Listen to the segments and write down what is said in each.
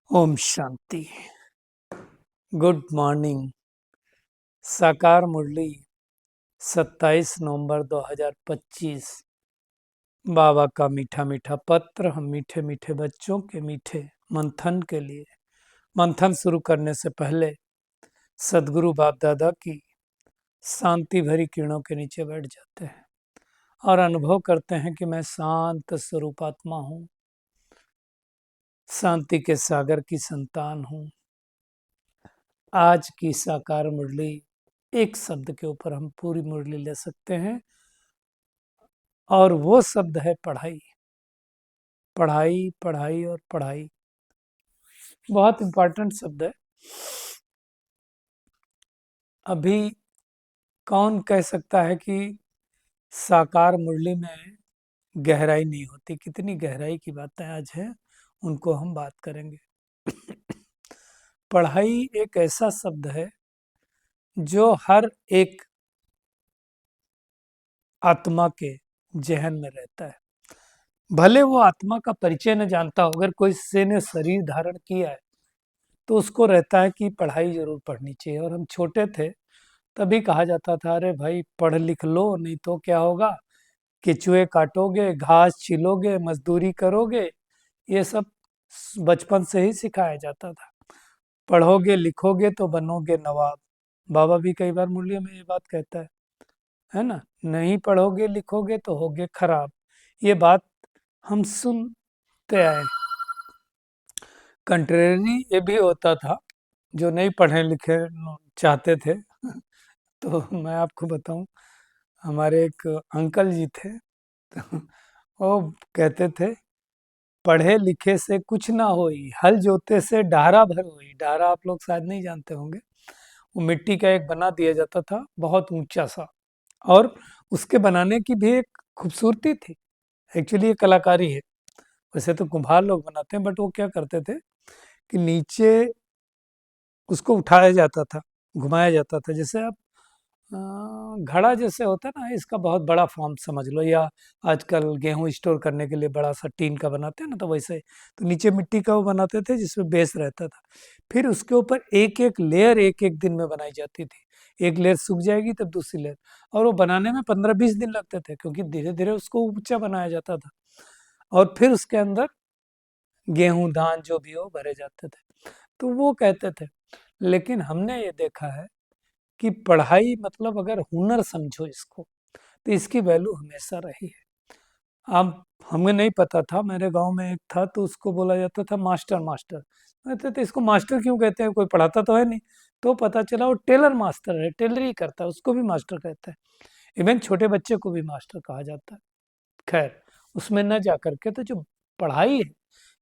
Om Shanti. Good morning. साकार मुरली 27 नवंबर 2025। बाबा का मीठा मीठा पत्र हम मीठे मीठे बच्चों के मीठे मंथन के लिए। मंथन शुरू करने से पहले सदगुरु बाप दादा की शांति भरी किरणों के नीचे बैठ जाते हैं और अनुभव करते हैं कि मैं शांत स्वरूपात्मा हूँ, शांति के सागर की संतान हूँ। आज की साकार मुरली एक शब्द के ऊपर हम पूरी मुरली ले सकते हैं और वो शब्द है पढ़ाई। पढ़ाई पढ़ाई और पढ़ाई बहुत इंपॉर्टेंट शब्द है। अभी कौन कह सकता है कि साकार मुरली में गहराई नहीं होती? कितनी गहराई की बातें आज है, उनको हम बात करेंगे। पढ़ाई एक ऐसा शब्द है जो हर एक आत्मा के जहन में रहता है, भले वो आत्मा का परिचय न जानता हो। अगर कोई से ने शरीर धारण किया है तो उसको रहता है कि पढ़ाई जरूर पढ़नी चाहिए। और हम छोटे थे तभी कहा जाता था, अरे भाई पढ़ लिख लो, नहीं तो क्या होगा, केचुए काटोगे, घास छिलोगे, मजदूरी करोगे। ये सब बचपन से ही सिखाया जाता था। पढ़ोगे लिखोगे तो बनोगे नवाब। बाबा भी कई बार मुरलियों में ये बात कहता है ना। नहीं पढ़ोगे लिखोगे तो होगे खराब। ये बात हम सुनते आए। कंट्रेरी ये भी होता था, जो नहीं पढ़े लिखे चाहते थे। तो मैं आपको बताऊं, हमारे एक अंकल जी थे, तो वो कहते थे, पढ़े लिखे से कुछ ना होई, हल जोते से डाहरा भर होई। डाहरा आप लोग शायद नहीं जानते होंगे। वो मिट्टी का एक बना दिया जाता था, बहुत ऊंचा सा, और उसके बनाने की भी एक खूबसूरती थी। एक्चुअली ये कलाकारी है। वैसे तो कुम्हार लोग बनाते हैं, बट वो क्या करते थे कि नीचे उसको उठाया जाता था, घुमाया जाता था। जैसे आप घड़ा जैसे होता है ना, इसका बहुत बड़ा फॉर्म समझ लो, या आजकल गेहूं स्टोर करने के लिए बड़ा सा टीन का बनाते हैं ना, तो वैसे तो नीचे मिट्टी का वो बनाते थे जिसमें बेस रहता था। फिर उसके ऊपर एक एक लेयर एक एक दिन में बनाई जाती थी। एक लेयर सूख जाएगी तब दूसरी लेयर, और वो बनाने में 15-20 दिन लगते थे, क्योंकि धीरे धीरे उसको ऊंचा बनाया जाता था। और फिर उसके अंदर गेहूं धान जो भी हो भरे जाते थे। तो वो कहते थे, लेकिन हमने ये देखा है कि पढ़ाई मतलब अगर हुनर समझो इसको, तो इसकी वैल्यू हमेशा रही है। अब हमें नहीं पता था, मेरे गांव में एक था तो उसको बोला जाता था मास्टर। मास्टर कहते थे, इसको मास्टर क्यों कहते हैं, कोई पढ़ाता तो है नहीं। तो पता चला वो टेलर मास्टर है, टेलरिंग करता है, उसको भी मास्टर कहते हैं। इवन छोटे बच्चे को भी मास्टर कहा जाता है। खैर, उसमें न जा करके, तो जो पढ़ाई है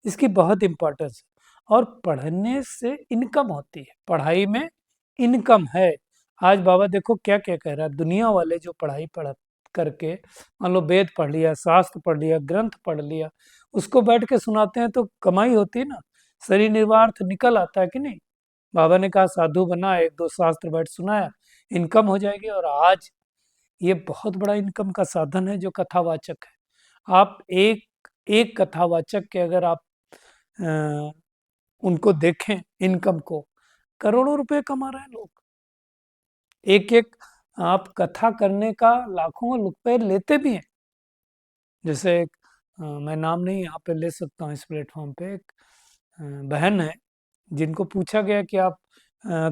इसकी बहुत इंपॉर्टेंस है, और पढ़ने से इनकम होती है। पढ़ाई में इनकम है। आज बाबा देखो क्या क्या कह रहा है। दुनिया वाले जो पढ़ाई पढ़ करके, मान लो वेद पढ़ लिया, शास्त्र पढ़ लिया, ग्रंथ पढ़ लिया, उसको बैठ के सुनाते हैं तो कमाई होती है ना, शरीर निर्वार्थ निकल आता है कि नहीं। बाबा ने कहा साधु बना, एक दो शास्त्र बैठ सुनाया, इनकम हो जाएगी। और आज ये बहुत बड़ा इनकम का साधन है जो कथावाचक है। आप एक एक कथावाचक के अगर आप अ, उनको देखें, इनकम को, करोड़ों रुपए कमा रहे हैं लोग। एक एक आप कथा करने का लाखों रुपए लेते भी हैं। जैसे एक मैं नाम नहीं यहाँ पे ले सकता हूँ इस प्लेटफॉर्म पे, एक बहन है जिनको पूछा गया कि आप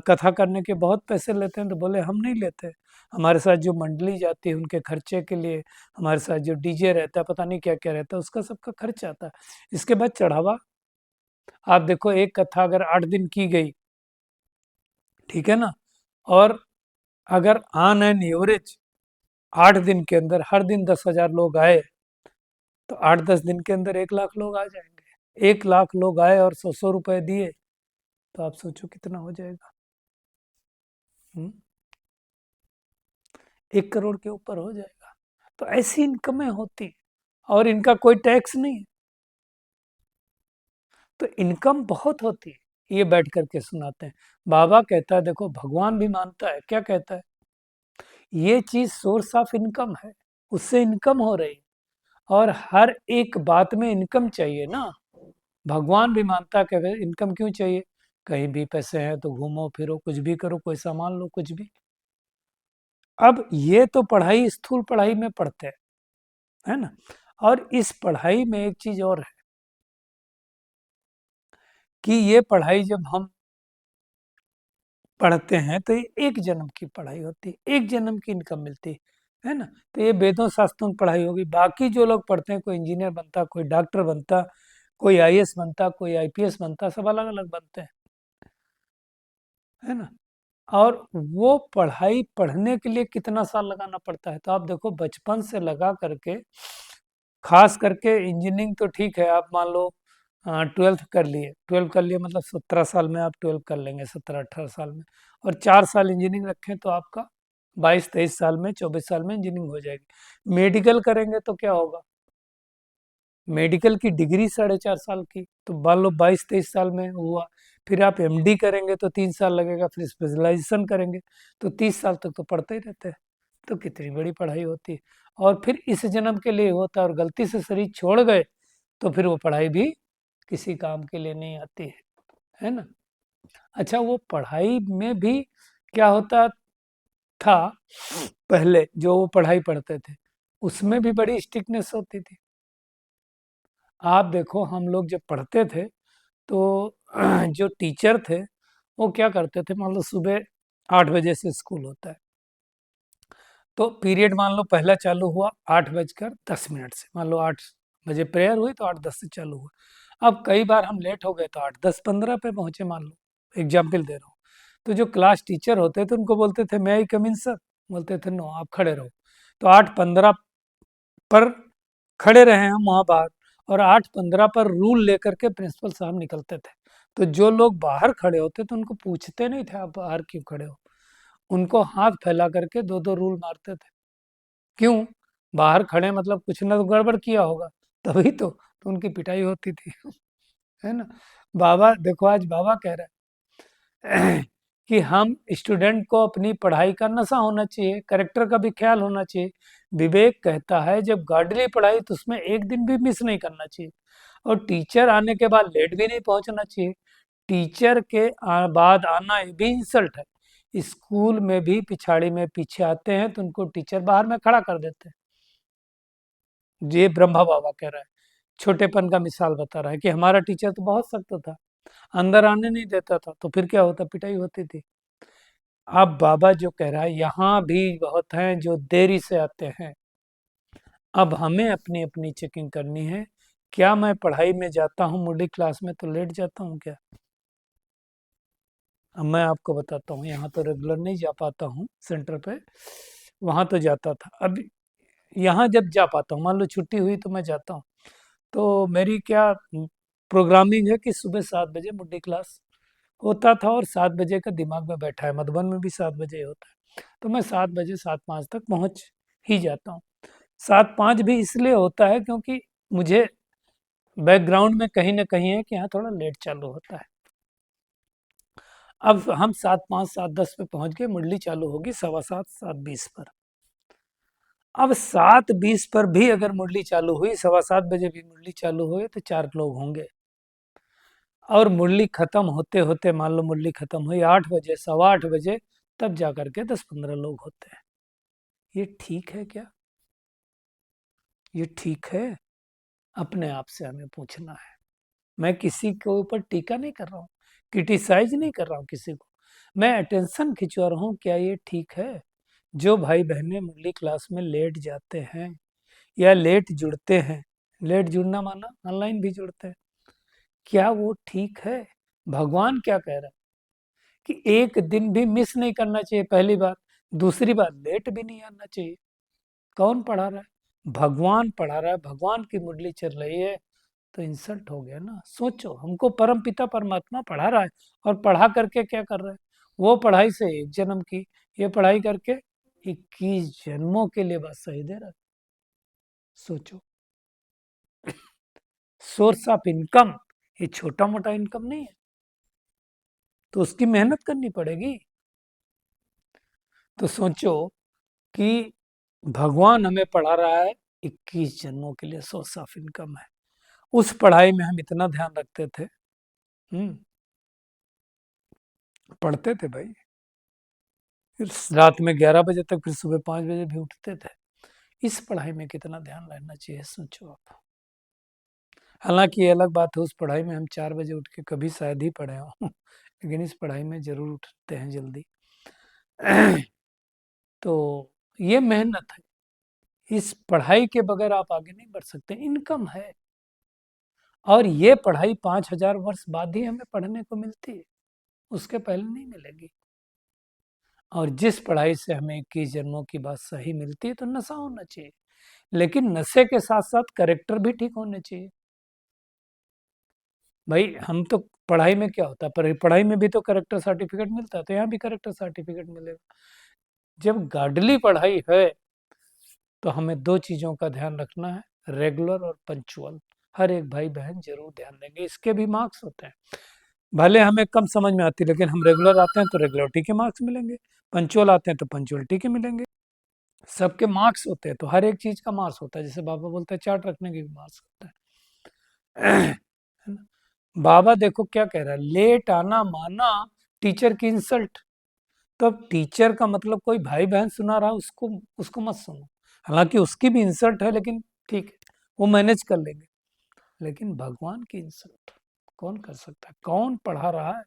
कथा करने के बहुत पैसे लेते हैं, तो बोले हम नहीं लेते। हमारे साथ जो मंडली जाती है उनके खर्चे के लिए, हमारे साथ जो डीजे रहता है, पता नहीं क्या क्या रहता है, उसका सबका खर्च आता है। इसके बाद चढ़ावा। आप देखो, एक कथा अगर 8 दिन की गई, ठीक है ना, और अगर ऑन एन एवरेज 8 दिन के अंदर हर दिन 10,000 लोग आए, तो 8-10 दिन के अंदर 1 लाख लोग आ जाएंगे। 1 लाख लोग आए और 100-100 रुपए दिए, तो आप सोचो कितना हो जाएगा। 1 करोड़ के ऊपर हो जाएगा। तो ऐसी इनकमें होती, और इनका कोई टैक्स नहीं है। तो इनकम बहुत होती है। ये बैठ करके सुनाते हैं। बाबा कहता है, देखो भगवान भी मानता है, क्या कहता है, ये चीज सोर्स ऑफ इनकम है, उससे इनकम हो रही। और हर एक बात में इनकम चाहिए ना। भगवान भी मानता है कि इनकम क्यों चाहिए, कहीं भी पैसे हैं तो घूमो फिरो, कुछ भी करो, कोई सामान लो, कुछ भी। अब ये तो पढ़ाई, स्थूल पढ़ाई में पढ़ते हैं, है ना। और इस पढ़ाई में एक चीज और है कि ये पढ़ाई जब हम पढ़ते हैं तो ये एक जन्म की पढ़ाई होती है, एक जन्म की इनकम मिलती है ना। तो ये वेदों शास्त्रों की पढ़ाई होगी। बाकी जो लोग पढ़ते हैं, कोई इंजीनियर बनता, कोई डॉक्टर बनता, कोई आईएएस बनता, कोई आईपीएस बनता, सब अलग अलग बनते हैं, है ना। और वो पढ़ाई पढ़ने के लिए कितना साल लगाना पड़ता है, तो आप देखो बचपन से लगा करके, खास करके इंजीनियरिंग तो ठीक है, आप मान लो 12th कर लिए, 12 कर लिए मतलब 17 साल में आप 12 कर लेंगे, 17-18 साल में, और 4 साल इंजीनियरिंग रखें तो आपका 22-23 साल में, 24 साल में इंजीनियरिंग हो जाएगी। मेडिकल करेंगे तो क्या होगा, मेडिकल की डिग्री 4.5 साल की, तो मान लो 22-23 साल में हुआ। फिर आप एमडी करेंगे तो 3 साल लगेगा, फिर स्पेशलाइजेशन करेंगे तो 30 साल तक तो पढ़ते ही रहते हैं। तो कितनी बड़ी पढ़ाई होती है। और फिर इस जन्म के लिए होता है, और गलती से शरीर छोड़ गए तो फिर वो पढ़ाई भी किसी काम के लिए नहीं आती है ना। अच्छा, वो पढ़ाई में भी क्या होता था, पहले जो वो पढ़ाई पढ़ते थे उसमें भी बड़ी स्ट्रिक्टनेस होती थी। आप देखो हम लोग जब पढ़ते थे तो जो टीचर थे वो क्या करते थे, मान लो सुबह 8 बजे से स्कूल होता है, तो पीरियड मान लो पहला चालू हुआ 8:10 से, मान लो 8 बजे प्रेयर हुई तो 8:10 से चालू हुआ। अब कई बार हम लेट हो गए तो 8:10-15 पे पहुंचे, मान लो एग्जाम्पल दे रहा हूँ। तो जो क्लास टीचर होते थे उनको बोलते थे, मैं आई कम इन सर, बोलते थे नो आप खड़े रहो। तो 8:15 पर खड़े रहे हम वहां बाहर, और 8:15 पर रूल लेकर के प्रिंसिपल साहब निकलते थे। तो जो लोग बाहर खड़े होते तो उनको पूछते नहीं थे आप बाहर क्यों खड़े हो, उनको हाथ फैला करके दो दो रूल मारते थे। क्यों, बाहर खड़े मतलब कुछ ना तो गड़बड़ किया होगा, तभी तो उनकी पिटाई होती थी है ना। बाबा देखो, आज बाबा कह रहे हैं कि हम स्टूडेंट को अपनी पढ़ाई का नशा होना चाहिए, करेक्टर का भी ख्याल होना चाहिए। विवेक कहता है जब गार्डली पढ़ाई तो उसमें एक दिन भी मिस नहीं करना चाहिए, और टीचर आने के बाद लेट भी नहीं पहुंचना चाहिए। टीचर के बाद आना ये भी इंसल्ट है। स्कूल में भी पिछाड़ी में पीछे आते हैं तो उनको टीचर बाहर में खड़ा कर देते हैं। ये ब्रह्मा बाबा कह रहा है, छोटेपन का मिसाल बता रहा है कि हमारा टीचर तो बहुत सख्त था, अंदर आने नहीं देता था, तो फिर क्या होता, पिटाई होती थी। अब बाबा जो कह रहा है, यहाँ भी बहुत हैं जो देरी से आते हैं। अब हमें अपनी अपनी चेकिंग करनी है। क्या मैं पढ़ाई में जाता हूँ मिडिल क्लास में तो लेट जाता हूँ क्या? अब मैं आपको बताता हूँ, यहाँ तो रेगुलर नहीं जा पाता हूँ सेंटर पे, वहाँ तो जाता था। अब यहाँ जब जा पाता हूँ, मान लो छुट्टी हुई तो मैं जाता हूँ, तो मेरी क्या प्रोग्रामिंग है कि सुबह 7 बजे मिडिल क्लास होता था, और 7 बजे का दिमाग में बैठा है, मधुबन में भी 7 बजे होता है, तो मैं 7 बजे 7:05 तक पहुँच ही जाता हूँ। 7:05 भी इसलिए होता है क्योंकि मुझे बैकग्राउंड में कहीं ना कहीं है कि यहाँ थोड़ा लेट चालू होता है। अब हम 7:05 7:10 पे पहुंच गए, मुरली चालू होगी 7:15 7:20 पर। अब 7:20 पर भी अगर मुरली चालू हुई, 7:15 बजे भी मुरली चालू हुई तो 4 लोग होंगे, और मुरली खत्म होते होते मान लो मुरली खत्म हुई 8 बजे 8:15 बजे, तब जा करके 10-15 लोग होते हैं। ये ठीक है क्या? ये ठीक है? अपने आप से हमें पूछना है। मैं किसी के ऊपर टीका नहीं कर रहा हूँ, क्रिटिसाइज नहीं कर रहा हूँ किसी को, मैं अटेंशन खिंचवा रहा हूँ, क्या ये ठीक है? जो भाई बहनें मुरली क्लास में लेट जाते हैं या लेट जुड़ते हैं, लेट जुड़ना माना ऑनलाइन भी जुड़ते हैं, क्या वो ठीक है? भगवान क्या कह रहा है कि एक दिन भी मिस नहीं करना चाहिए, पहली बात। दूसरी बात, लेट भी नहीं आना चाहिए। कौन पढ़ा रहा है? भगवान पढ़ा रहा है, भगवान की मुरली चल रही है, तो इंसल्ट हो गया ना। सोचो, हमको परम पिता परमात्मा पढ़ा रहा है, और पढ़ा करके क्या कर रहा है, वो पढ़ाई से एक जन्म की, ये पढ़ाई करके 21 जन्मों के लिए बस सही दे रहा है। सोचो, सोर्स ऑफ इनकम, ये छोटा मोटा इनकम नहीं है, तो उसकी मेहनत करनी पड़ेगी। तो सोचो कि भगवान हमें पढ़ा रहा है, 21 जन्मों के लिए सोर्स ऑफ इनकम है। उस पढ़ाई में हम इतना ध्यान रखते थे। पढ़ते थे भाई, फिर रात में 11 बजे तक, फिर सुबह 5 बजे भी उठते थे। इस पढ़ाई में कितना ध्यान रहना चाहिए, सोचो आप। हालांकि ये अलग बात है, उस पढ़ाई में हम 4 बजे उठ के कभी शायद ही पढ़े हों लेकिन इस पढ़ाई में जरूर उठते हैं जल्दी तो ये मेहनत है, इस पढ़ाई के बगैर आप आगे नहीं बढ़ सकते। इनकम है, और ये पढ़ाई 5,000 वर्ष बाद ही हमें पढ़ने को मिलती है, उसके पहले नहीं मिलेगी। और जिस पढ़ाई से हमें 21 जन्मों की बात सही मिलती है, तो नशा होना चाहिए, लेकिन नशे के साथ साथ करेक्टर भी ठीक होने चाहिए। भाई हम तो पढ़ाई में क्या होता है, पर पढ़ाई में भी तो करेक्टर सर्टिफिकेट मिलता है, तो यहाँ भी करेक्टर सर्टिफिकेट मिलेगा। जब गार्डली पढ़ाई है तो हमें 2 चीज़ों का ध्यान रखना है, रेगुलर और पंक्चुअल। हर एक भाई बहन जरूर ध्यान देंगे, इसके भी मार्क्स होते हैं। भले हमें कम समझ में आती, लेकिन हम रेगुलर आते हैं तो रेगुलरिटी के मार्क्स मिलेंगे, पंक्चुअल आते हैं तो पंक्चुअलिटी के मिलेंगे। सबके मार्क्स होते हैं, तो हर एक चीज़ का मार्क्स होता है। जैसे बाबा बोलते हैं चार्ट रखने के भी मार्क्स होता है है ना? बाबा देखो क्या कह रहा है, लेट आना माना टीचर की इंसल्ट। तो अब टीचर का मतलब कोई भाई बहन सुना रहा, उसको उसको मत सुनो। हालांकि उसकी भी इंसल्ट है, लेकिन ठीक है, वो मैनेज कर लेंगे। लेकिन भगवान की इंसल्ट कौन कर सकता है? कौन पढ़ा रहा है?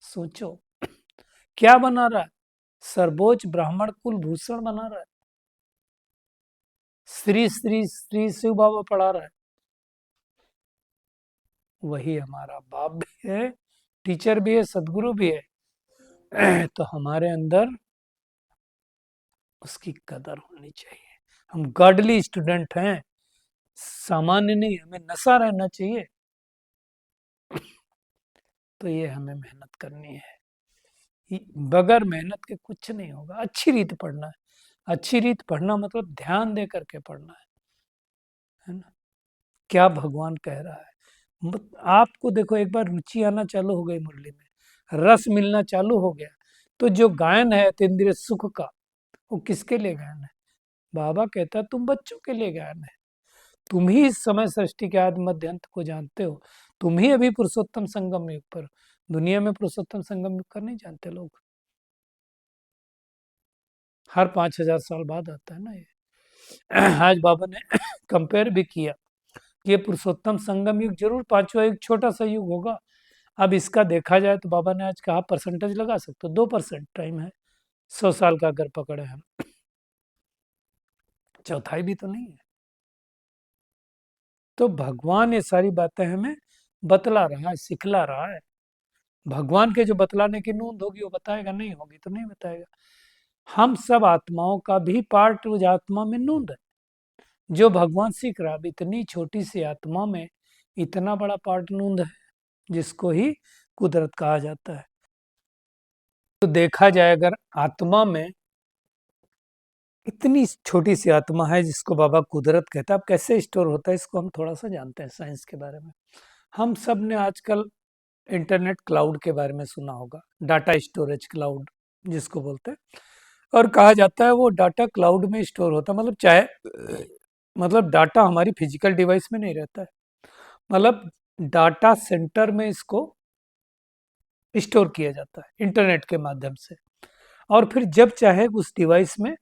सोचो, क्या बना रहा है? सर्वोच्च ब्राह्मण कुल भूषण बना रहा है, श्री श्री श्री शिव बाबा पढ़ा रहा है। वही हमारा बाप भी है, टीचर भी है, सदगुरु भी है तो हमारे अंदर उसकी कदर होनी चाहिए। हम गॉडली स्टूडेंट हैं, सामान्य नहीं, हमें नशा रहना चाहिए। तो ये हमें मेहनत करनी है, बगैर मेहनत के कुछ नहीं होगा। अच्छी रीत पढ़ना है, अच्छी रीत पढ़ना मतलब ध्यान दे करके पढ़ना है ना? क्या भगवान कह रहा है, आपको देखो, एक बार रुचि आना चालू हो गई मुरली में, रस मिलना चालू हो गया, तो जो गायन है अतीन्द्रिय सुख का, वो किसके लिए गायन है? बाबा कहता है तुम बच्चों के लिए गायन है। तुम ही इस समय सृष्टि के आदि मध्य अंत को जानते हो, तुम ही अभी पुरुषोत्तम संगम युग पर, दुनिया में पुरुषोत्तम संगम युग का नहीं जानते लोग। हर 5,000 साल बाद आता है ना ये आज बाबा ने कंपेयर भी किया कि ये पुरुषोत्तम संगम युग जरूर 5वां युग छोटा सा युग होगा। अब इसका देखा जाए तो बाबा ने आज कहा परसेंटेज लगा सकते हो, 2% टाइम है, 100 साल का अगर पकड़े हम, चौथाई भी तो नहीं है। तो भगवान ये सारी बातें हमें बतला रहा है, सिखला रहा है। भगवान के जो बतलाने की नूंद होगी वो बताएगा, नहीं होगी तो नहीं बताएगा। हम सब आत्माओं का भी पार्ट उस आत्मा में नूंद है, जो भगवान सीख रहा। अब इतनी छोटी सी आत्मा में इतना बड़ा पार्ट नूंद है, जिसको ही कुदरत कहा जाता है। तो देखा जाए, अगर आत्मा में इतनी छोटी सी आत्मा है जिसको बाबा कुदरत कहता है, अब कैसे स्टोर होता है इसको हम थोड़ा सा जानते हैं साइंस के बारे में। हम सब ने आजकल इंटरनेट क्लाउड के बारे में सुना होगा, डाटा स्टोरेज क्लाउड जिसको बोलते हैं, और कहा जाता है वो डाटा क्लाउड में स्टोर होता है। मतलब चाहे मतलब डाटा हमारी फिजिकल डिवाइस में नहीं रहता है, मतलब डाटा सेंटर में इसको स्टोर किया जाता है इंटरनेट के माध्यम से, और फिर जब चाहे उस डिवाइस में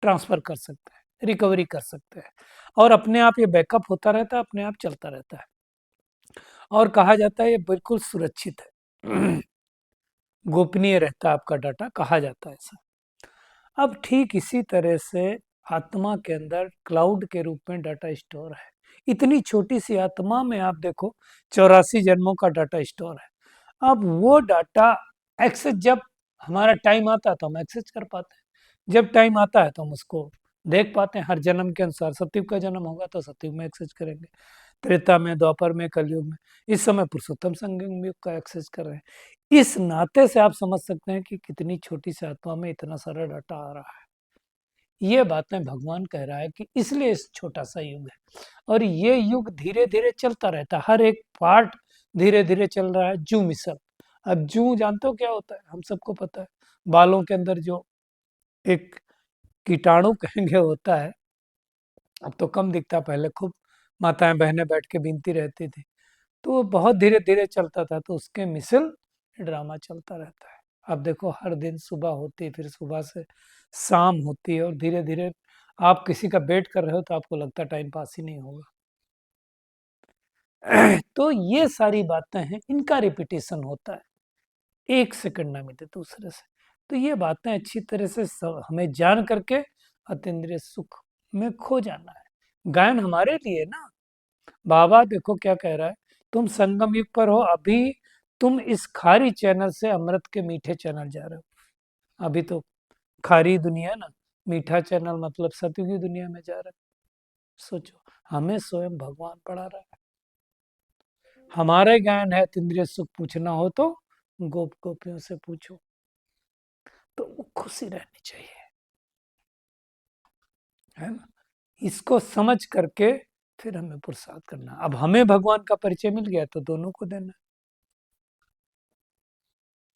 ट्रांसफर कर सकते हैं, रिकवरी कर सकते हैं, और अपने आप ये बैकअप होता रहता है, अपने आप चलता रहता है, और कहा जाता है ये बिल्कुल सुरक्षित है गोपनीय रहता है आपका डाटा, कहा जाता है ऐसा। अब ठीक इसी तरह से आत्मा के अंदर क्लाउड के रूप में डाटा स्टोर है। इतनी छोटी सी आत्मा में आप देखो 84 जन्मों का डाटा स्टोर है। अब वो डाटा एक्सेस जब हमारा टाइम आता है तो हम एक्सेस कर पाते हैं, जब टाइम आता है तो हम उसको देख पाते हैं हर जन्म के अनुसार। सतयुग का जन्म होगा तो सतयुग में एक्सेस करेंगे, त्रेता में, द्वापर में, कलयुग में, इस समय पुरुषोत्तम संगम युग का एक्सेस कर रहे हैं। इस नाते से आप समझ सकते हैं कि कितनी छोटी सी आत्मा में इतना सारा डाटा आ रहा है। ये बातें भगवान कह रहा है कि इसलिए इस छोटा सा युग है, और ये युग धीरे धीरे चलता रहता है, हर एक पार्ट धीरे धीरे चल रहा है। जू मिसल, अब जू जानते हो क्या होता है? हम सबको पता है, बालों के अंदर जो एक कीटाणु कहेंगे होता है, अब तो कम दिखता, पहले खूब माताएं बहनें बैठ के बीनती रहती थी। तो वो बहुत धीरे धीरे चलता था, तो उसके मिसल ड्रामा चलता रहता है। अब देखो हर दिन सुबह होती है, फिर सुबह से शाम होती है, और धीरे धीरे आप किसी का वेट कर रहे हो तो आपको लगता है टाइम पास ही नहीं होगा। तो ये सारी बातें हैं, इनका रिपीटेशन होता है, एक सेकंड ना मिले दूसरे से। तो ये बातें अच्छी तरह से हमें जान करके अतीन्द्रिय सुख में खो जाना है। गायन हमारे लिए ना, बाबा देखो क्या कह रहा है, तुम संगम युग पर हो, अभी तुम इस खारी चैनल से अमृत के मीठे चैनल जा रहे हो। अभी तो खारी दुनिया ना, मीठा चैनल मतलब सतयुग की दुनिया में जा रहे हो। सोचो, हमें स्वयं भगवान पढ़ा रहा है। हमारे ज्ञान है इंद्रिय सुख पूछना हो तो गोप गोपियों से पूछो। तो वो खुशी रहनी चाहिए, है ना। इसको समझ करके फिर हमें पुरुषार्थ करना। अब हमें भगवान का परिचय मिल गया तो दोनों को देना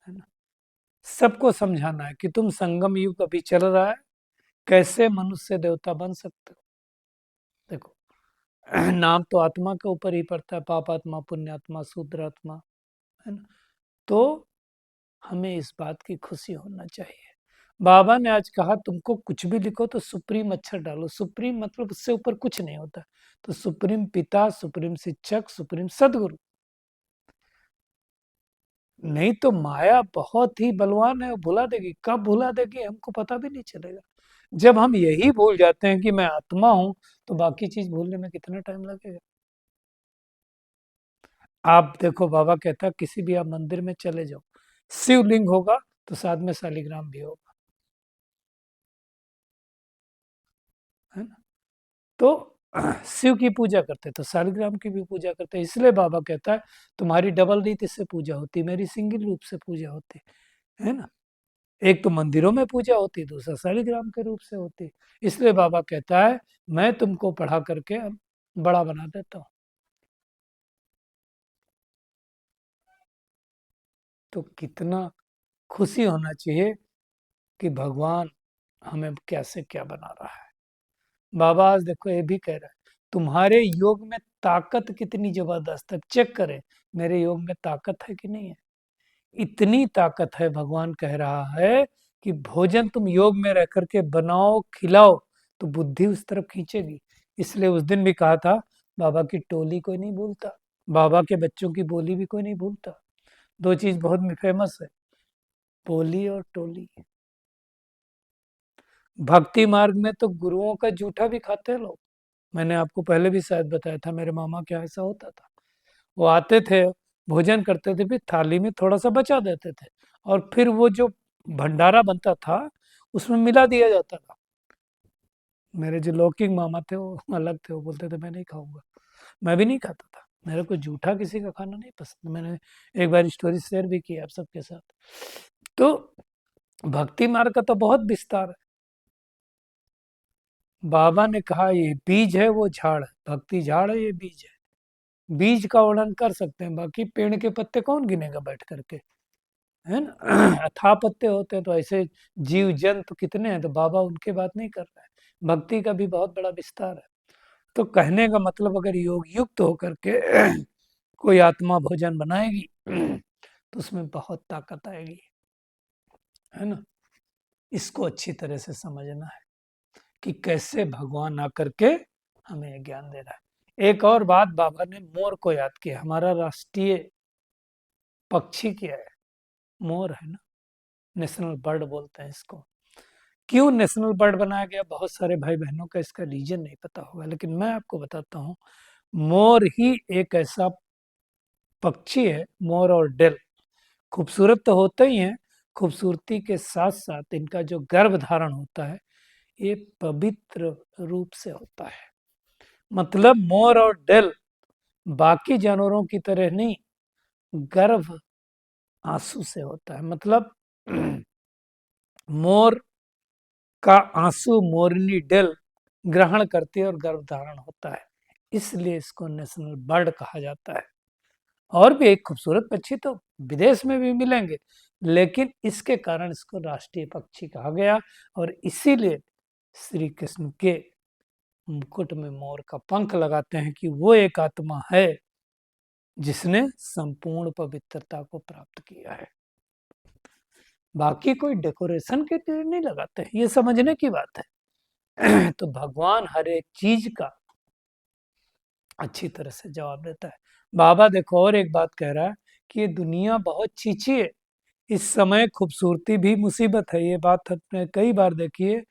है ना। सबको समझाना है कि तुम संगम युग अभी चल रहा है, कैसे मनुष्य देवता बन सकते हो। देखो नाम तो आत्मा के ऊपर ही पड़ता है, पाप आत्मा, पुण्य आत्मा, शूद्र आत्मा, है ना। तो हमें इस बात की खुशी होना चाहिए। बाबा ने आज कहा तुमको कुछ भी लिखो तो सुप्रीम अक्षर डालो। सुप्रीम मतलब उससे ऊपर कुछ नहीं होता। तो सुप्रीम पिता, सुप्रीम शिक्षक, सुप्रीम सदगुरु। नहीं तो माया बहुत ही बलवान है, भुला देगी। कब भुला देगी हमको पता भी नहीं चलेगा। जब हम यही भूल जाते हैं कि मैं आत्मा हूं, तो बाकी चीज भूलने में कितना टाइम लगेगा। आप देखो बाबा कहता है किसी भी आप मंदिर में चले जाओ, शिवलिंग होगा तो साथ में शालिग्राम भी होगा, है ना। तो शिव की पूजा करते तो शालिग्राम की भी पूजा करते। इसलिए बाबा कहता है तुम्हारी डबल रीत इससे पूजा होती, मेरी सिंगल रूप से पूजा होती, है ना। एक तो मंदिरों में पूजा होती, दूसरा शालिग्राम के रूप से होती। इसलिए बाबा कहता है मैं तुमको पढ़ा करके अब बड़ा बना देता हूँ। तो कितना खुशी होना चाहिए कि भगवान हमें कैसे क्या बना रहा है। बाबा आज देखो ये भी कह रहा है तुम्हारे योग में ताकत कितनी जबरदस्त है, चेक करें मेरे योग में ताकत है कि नहीं है। इतनी ताकत है, भगवान कह रहा है कि भोजन तुम योग में रह करके बनाओ खिलाओ तो बुद्धि उस तरफ खींचेगी। इसलिए उस दिन भी कहा था बाबा की टोली कोई नहीं भूलता, बाबा के बच्चों की बोली भी कोई नहीं भूलता। दो चीज बहुत फेमस है, बोली और टोली। भक्ति मार्ग में तो गुरुओं का जूठा भी खाते हैं लोग। मैंने आपको पहले भी शायद बताया था, मेरे मामा क्या ऐसा होता था। वो आते थे, भोजन करते थे, फिर थाली में थोड़ा सा बचा देते थे, और फिर वो जो भंडारा बनता था उसमें मिला दिया जाता था। मेरे जो लौकिक मामा थे वो अलग थे, वो बोलते थे मैं नहीं खाऊंगा। मैं भी नहीं खाता था, मेरे को जूठा किसी का खाना नहीं पसंद। मैंने एक बार स्टोरी शेयर भी की आप सबके साथ। तो भक्ति मार्ग का तो बहुत विस्तार है। बाबा ने कहा ये बीज है, वो झाड़ है, भक्ति झाड़ है, ये बीज है। बीज का वर्णन कर सकते हैं, बाकी पेड़ के पत्ते कौन गिनेगा बैठ करके, है ना। अथाह पत्ते होते हैं तो ऐसे जीव जंतु कितने हैं, तो बाबा उनके बात नहीं कर रहा है। भक्ति का भी बहुत बड़ा विस्तार है। तो कहने का मतलब अगर योग युक्त होकर के कोई आत्मा भोजन बनाएगी तो उसमें बहुत ताकत आएगी, है ना। इसको अच्छी तरह से समझना है कि कैसे भगवान आकर के हमें ज्ञान दे रहा है। एक और बात, बाबा ने मोर को याद किया। हमारा राष्ट्रीय पक्षी क्या है, मोर है ना, नेशनल बर्ड बोलते हैं इसको। क्यों नेशनल बर्ड बनाया गया, बहुत सारे भाई बहनों का इसका रीजन नहीं पता होगा, लेकिन मैं आपको बताता हूँ। मोर ही एक ऐसा पक्षी है, मोर और डेल, खूबसूरत तो होते ही हैं, खूबसूरती के साथ साथ इनका जो गर्भ धारण होता है ये पवित्र रूप से होता है। मतलब मोर और डेल बाकी जानवरों की तरह नहीं, गर्भ आंसू से होता है। मतलब मोर का आंसू मोरनी डेल ग्रहण करती है और गर्भ धारण होता है, इसलिए इसको नेशनल बर्ड कहा जाता है। और भी एक खूबसूरत पक्षी तो विदेश में भी मिलेंगे, लेकिन इसके कारण इसको राष्ट्रीय पक्षी कहा गया। और इसीलिए श्री कृष्ण के मुकुट में मोर का पंख लगाते हैं कि वो एक आत्मा है जिसने संपूर्ण पवित्रता को प्राप्त किया है। बाकी कोई डेकोरेशन के लिए नहीं लगाते, ये समझने की बात है। तो भगवान हर एक चीज का अच्छी तरह से जवाब देता है। बाबा देखो और एक बात कह रहा है कि ये दुनिया बहुत चीची है, इस समय खूबसूरती भी मुसीबत है। ये बात आपने कई बार देखी है,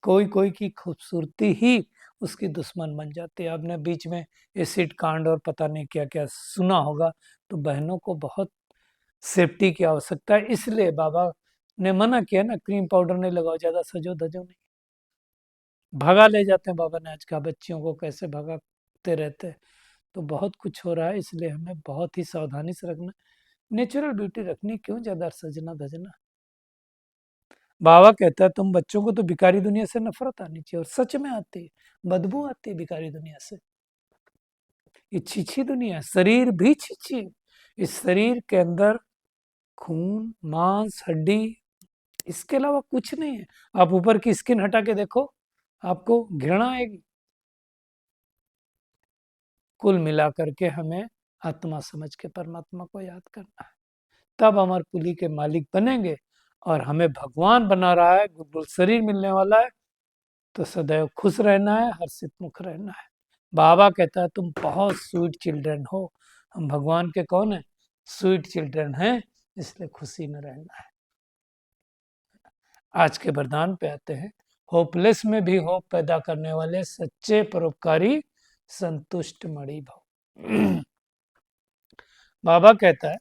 कोई कोई की खूबसूरती ही उसकी दुश्मन बन जाती है। आपने बीच में एसिड कांड और पता नहीं क्या क्या सुना होगा। तो बहनों को बहुत सेफ्टी की आवश्यकता है, इसलिए बाबा ने मना किया ना, क्रीम पाउडर नहीं लगाओ, ज्यादा सजो धजो नहीं। भगा ले जाते हैं बाबा ने, आज का बच्चियों को कैसे भगाते रहते हैं। तो बहुत कुछ हो रहा है, इसलिए हमें बहुत ही सावधानी से रखना, नेचुरल ब्यूटी रखनी, क्यों ज्यादा सजना धजना। बाबा कहता है तुम बच्चों को तो भिखारी दुनिया से नफरत आनी चाहिए, और सच में आती है, बदबू आती है भिखारी दुनिया से। ये छीछी दुनिया है, शरीर भी छीछी। इस शरीर के अंदर खून मांस हड्डी, इसके अलावा कुछ नहीं है। आप ऊपर की स्किन हटा के देखो, आपको घृणा आएगी। कुल मिलाकर के हमें आत्मा समझ के परमात्मा को याद करना है, तब अमर कुली के मालिक बनेंगे। और हमें भगवान बना रहा है, गुरुकुल शरीर मिलने वाला है, तो सदैव खुश रहना है, हर्षित मुख रहना है। बाबा कहता है तुम बहुत स्वीट चिल्ड्रन हो। हम भगवान के कौन है? स्वीट चिल्ड्रन हैं, इसलिए खुशी में रहना है। आज के वरदान पे आते हैं। होपलेस में भी होप पैदा करने वाले सच्चे परोपकारी संतुष्ट मणि भव। बाबा कहता है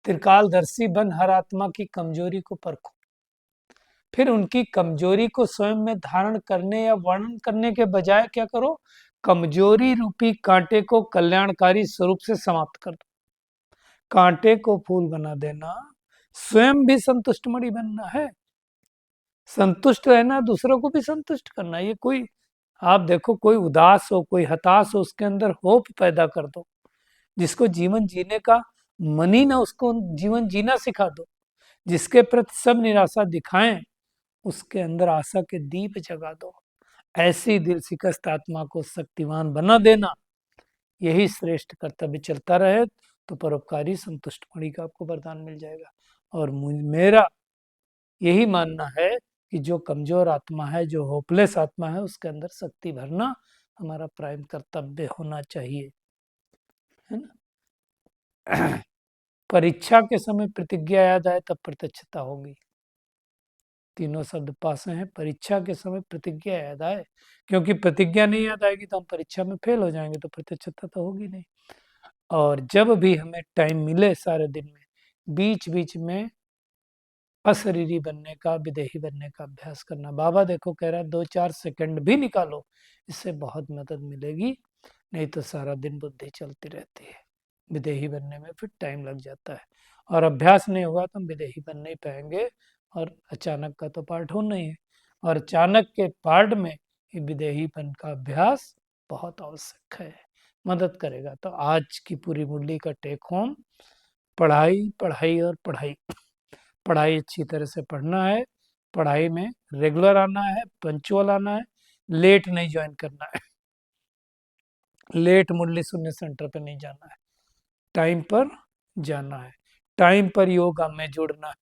त्रिकालदर्शी बन हर आत्मा की कमजोरी को परखो, फिर उनकी कमजोरी को स्वयं में धारण करने या वर्णन करने के बजाय क्या करो, कमजोरी रूपी कांटे को कल्याणकारी स्वरूप से समाप्त कर दो। कांटे को फूल बना देना, स्वयं भी संतुष्ट मणि बनना है। संतुष्ट रहना, दूसरों को भी संतुष्ट करना। ये कोई, आप देखो कोई उदास हो, कोई हताश हो, उसके अंदर होप पैदा कर दो। जिसको जीवन जीने का मन ही ना, उसको जीवन जीना सिखा दो। जिसके प्रति सब निराशा दिखाएं, उसके अंदर आशा के दीप जगा दो। ऐसी दिल शिकस्त आत्मा को शक्तिवान बना देना, यही श्रेष्ठ कर्तव्य चलता रहे तो परोपकारी संतुष्ट मणि का आपको वरदान मिल जाएगा। और मेरा यही मानना है कि जो कमजोर आत्मा है, जो होपलेस आत्मा है, उसके अंदर शक्ति भरना हमारा प्राइम कर्तव्य होना चाहिए, है ना। परीक्षा के समय प्रतिज्ञा याद आए तब प्रत्यक्षता होगी। तीनों शब्द पास हैं। परीक्षा के समय प्रतिज्ञा याद आए, क्योंकि प्रतिज्ञा नहीं याद आएगी तो हम परीक्षा में फेल हो जाएंगे, तो प्रत्यक्षता तो होगी नहीं। और जब भी हमें टाइम मिले सारे दिन में, बीच बीच में अशरीरी बनने का, विदेही बनने का अभ्यास करना। बाबा देखो कह रहा है 2-4 सेकंड भी निकालो, इससे बहुत मदद मिलेगी। नहीं तो सारा दिन बुद्धि चलती रहती है, विदेही बनने में फिर टाइम लग जाता है, और अभ्यास नहीं होगा तो हम विदेही बन नहीं पाएंगे। और अचानक का तो पार्ट होना ही है, और अचानक के पार्ट में ये विदेहीपन का अभ्यास बहुत आवश्यक है, मदद करेगा। तो आज की पूरी मुरली का टेक होम, पढ़ाई पढ़ाई और पढ़ाई। पढ़ाई अच्छी तरह से पढ़ना है, पढ़ाई में रेगुलर आना है, पंचुअल आना है, लेट नहीं ज्वाइन करना है, लेट मुरली सुनने सेंटर पे नहीं जाना है, टाइम पर जाना है, टाइम पर योगा में जुड़ना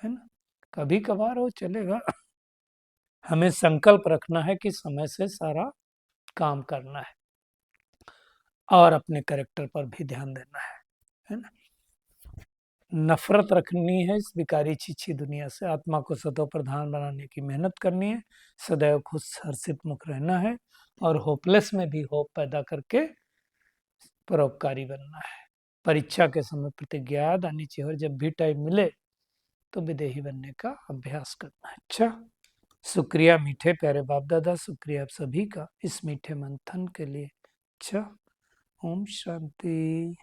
है ना। कभी कभार हो चलेगा, हमें संकल्प रखना है कि समय से सारा काम करना है, और अपने कैरेक्टर पर भी ध्यान देना है ना। नफरत रखनी है इस विकारी छीछी दुनिया से, आत्मा को सतो प्रधान बनाने की मेहनत करनी है, सदैव खुश हर्षित मुख रहना है, और होपलेस में भी होप पैदा करके परोपकारी बनना है। परीक्षा के समय प्रतिज्ञा याद आनी चाहिए, और जब भी टाइम मिले तो विदेही बनने का अभ्यास करना है। अच्छा, शुक्रिया मीठे प्यारे बाप दादा, शुक्रिया आप सभी का इस मीठे मंथन के लिए। अच्छा, ओम शांति।